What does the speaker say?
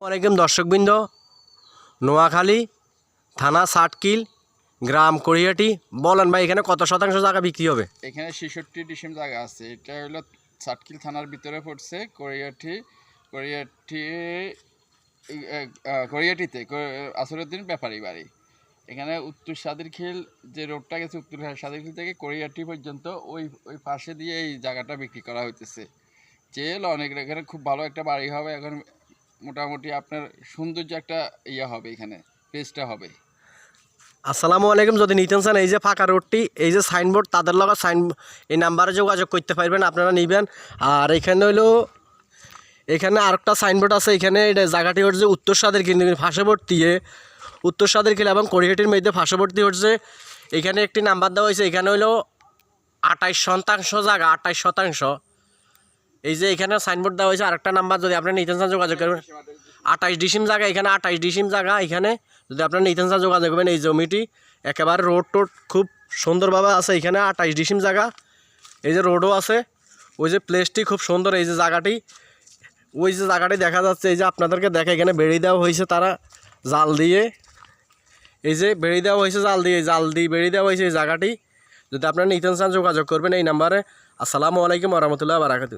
ওয়ালাইকুম দর্শকবৃন্দ, নোয়াখালী থানা সাটকিল গ্রাম করিয়াটি। বলেন ভাই, এখানে কত শতাংশ জায়গা বিক্রি হবে? এখানে 66 জায়গা আছে। এটা হলো সাটকিল থানার ভিতরে পড়ছে করিয়াটিতে আসরুদ্দিন ব্যাপারী বাড়ি। এখানে উত্তর সাদিরখিল যে রোডটা গেছে, উত্তর সাদিরখিল থেকে করিয়াটি পর্যন্ত ওই পাশে দিয়ে এই জায়গাটা বিক্রি করা হইতেছে। অনেক এখানে খুব ভালো একটা বাড়ি হবে। এখন মোটামুটি আপনার সৌন্দর্য একটা হবে, এখানে পেজটা হবে। আসসালামু আলাইকুম। যদি নিতেন চান, এই যে ফাঁকা রোডটি, এই যে সাইনবোর্ড, তাদের লগে এই নাম্বারে যোগাযোগ করতে পারবেন, আপনারা নেবেন। আর এখানে এখানে আরেকটা সাইনবোর্ড আছে। এখানে জায়গাটি হচ্ছে উত্তর সাদিরখিল পার্শ্ববর্তী, উত্তর সাদিরখিল এবং করিহাটির মধ্যে পার্শ্ববর্তী হচ্ছে। এখানে একটি নাম্বার দেওয়া হয়েছে। এখানে 28% জায়গা, 28%। এই যে এখানে সাইনবোর্ড দেওয়া হয়েছে। আরেকটা নাম্বার, যদি আপনার নিতেন চান যোগাযোগ করবেন। 28 ডিসিম জায়গা, এখানে 28 ডিসিম জায়গা। এখানে যদি আপনার নিতেন চান যোগাযোগ করবেন। এই জমিটি একেবারে রোড খুব সুন্দরভাবে আছে। এখানে 28 ডিসিম জায়গা, এই যে রোডও আছে। ওই যে প্লেসটি খুব সুন্দর। এই যে জায়গাটি, ওই যে জায়গাটি দেখা যাচ্ছে, এই যে আপনাদেরকে দেখে এখানে বেড়ি দেওয়া হয়েছে তারা জাল দিয়ে। এই যে বেড়ি দেওয়া হয়েছে জাল দিয়ে বেড়ি দেওয়া হয়েছে এই জায়গাটি। যদি আপনারা নিতেন চান যোগাযোগ করবেন এই নাম্বারে। আসসালামু আলাইকুম ওয়া রাহমাতুল্লাহি ওয়া বারাকাতুহু।